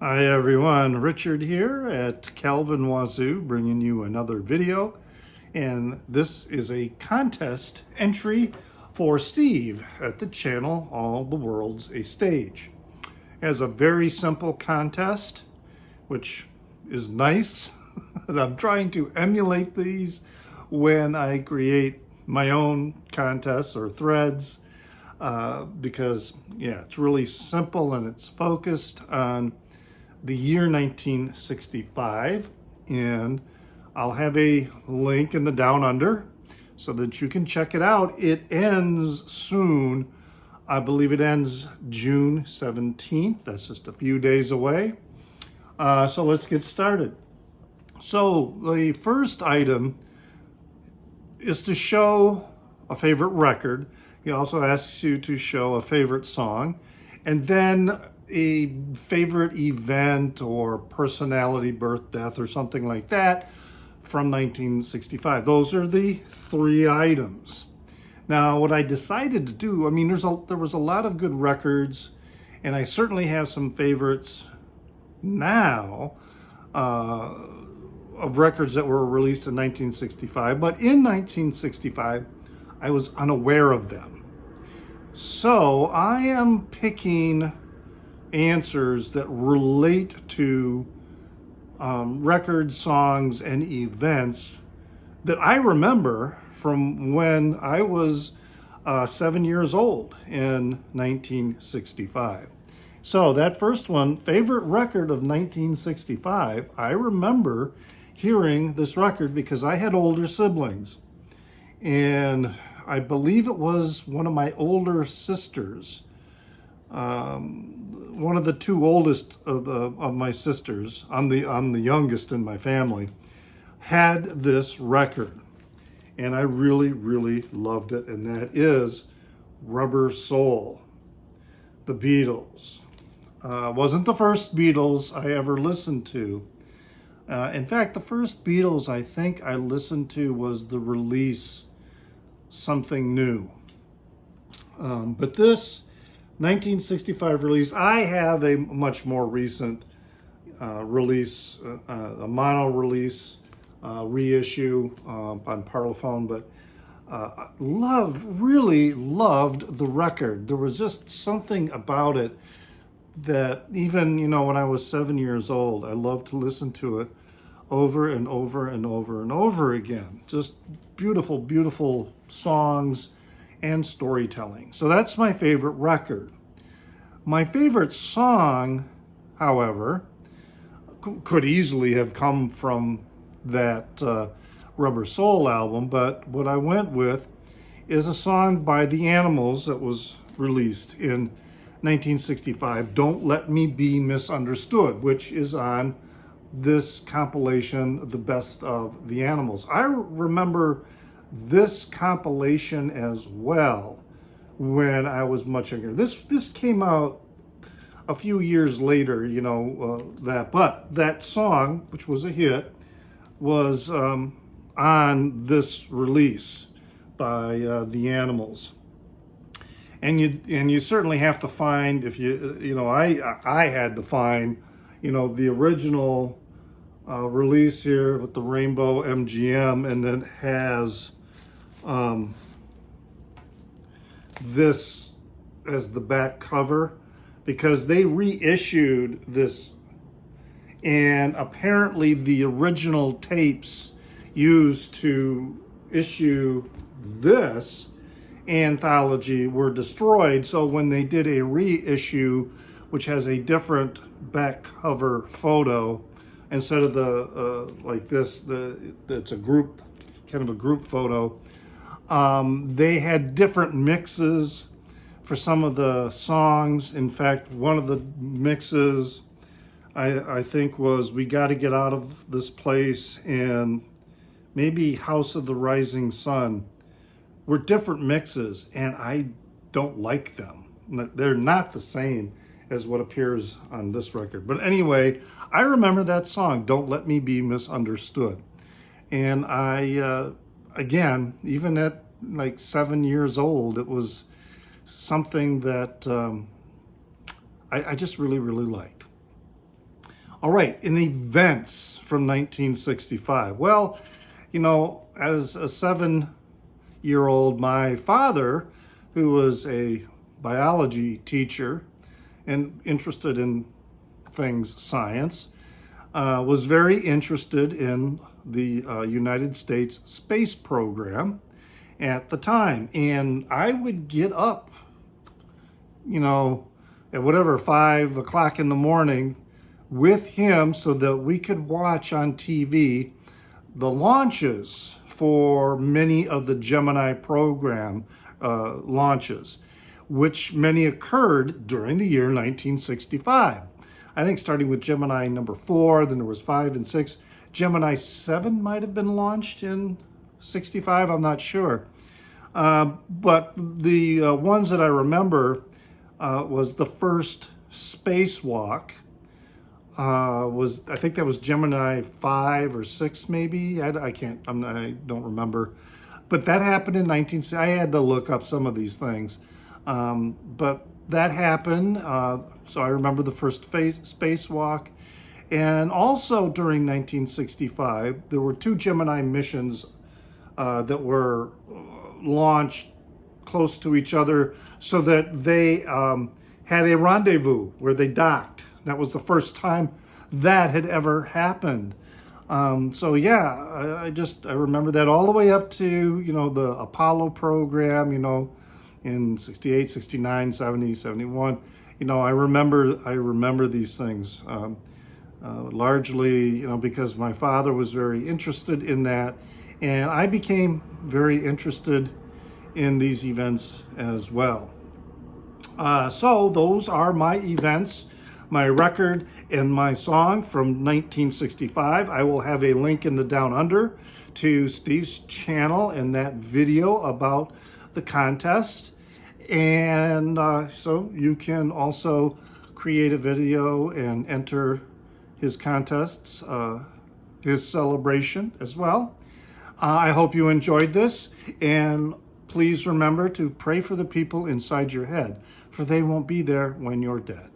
Hi everyone, Richard here at Calvin Wazoo bringing you another video, and this is a contest entry for Steve at the channel All the World's a Stage. It has a very simple contest, which is nice, and I'm trying to emulate these when I create my own contests or threads because it's really simple and it's focused on the year 1965, and I'll have a link in the down under so that you can check it out. It ends soon. I believe it ends June 17th. That's just a few days away. So let's get started. So the first item is to show a favorite record. He also asks you to show a favorite song, and then a favorite event or personality, birth, death, or something like that from 1965. Those are the three items. Now, what I decided to do, there was a lot of good records, and I certainly have some favorites now of records that were released in 1965, but in 1965, I was unaware of them. So I am picking answers that relate to records, songs, and events that I remember from when I was 7 years old in 1965. So that first one, favorite record of 1965, I remember hearing this record because I had older siblings. And I believe it was one of my older sisters, one of the two oldest of my sisters. I'm the youngest in my family. Had this record, and I really loved it, and that is Rubber Soul, the Beatles. Wasn't the first Beatles I ever listened to. In fact, the first Beatles I think I listened to was the release Something New. But this 1965 release, I have a much more recent release, a mono release, reissue on Parlophone, but really loved the record. There was just something about it that even, when I was 7 years old, I loved to listen to it over and over and over and over again. Just beautiful songs and storytelling. So that's my favorite record. My favorite song, however, could easily have come from that Rubber Soul album, but what I went with is a song by The Animals that was released in 1965, Don't Let Me Be Misunderstood, which is on this compilation, The Best of the Animals. I remember this compilation as well when I was much younger. This came out a few years later, but that song, which was a hit, was on this release by The Animals. And you certainly have to find, if I had to find, the original release here with the rainbow MGM, and then has this as the back cover, because they reissued this, and apparently the original tapes used to issue this anthology were destroyed. So when they did a reissue, which has a different back cover photo, instead of the like this, it's a group, kind of a group photo. They had different mixes for some of the songs. In fact, one of the mixes I think was We Gotta Get Out of This Place and maybe House of the Rising Sun were different mixes, and I don't like them. They're not the same as what appears on this record. But anyway, I remember that song, Don't Let Me Be Misunderstood. And I, again, even at like 7 years old, it was something that I just really liked. All right, in events from 1965. Well, you know, as a 7-year-old, my father, who was a biology teacher and interested in things science, was very interested in the United States space program at the time. And I would get up, you know, at whatever, 5 o'clock in the morning with him so that we could watch on TV the launches for many of the Gemini program launches, which many occurred during the year 1965. I think starting with Gemini number 4, then there was 5 and 6. Gemini 7 might have been launched in 65, I'm not sure. But the ones that I remember was the first spacewalk. I think that was Gemini 5 or 6 maybe. I don't remember. But that happened in I had to look up some of these things. But that happened. So I remember the first spacewalk. And also during 1965, there were 2 Gemini missions that were launched close to each other so that they had a rendezvous where they docked. That was the first time that had ever happened. So yeah, I remember that all the way up to, you know, the Apollo program, you know, in 68, 69, 70, 71. You know, I remember these things largely, you know, because my father was very interested in that, and I became very interested in these events as well. So those are my events, my record, and my song from 1965. I will have a link in the down under to Steve's channel and that video about the contest. And so you can also create a video and enter his contests, his celebration as well. I hope you enjoyed this, and please remember to pray for the people inside your head, for they won't be there when you're dead.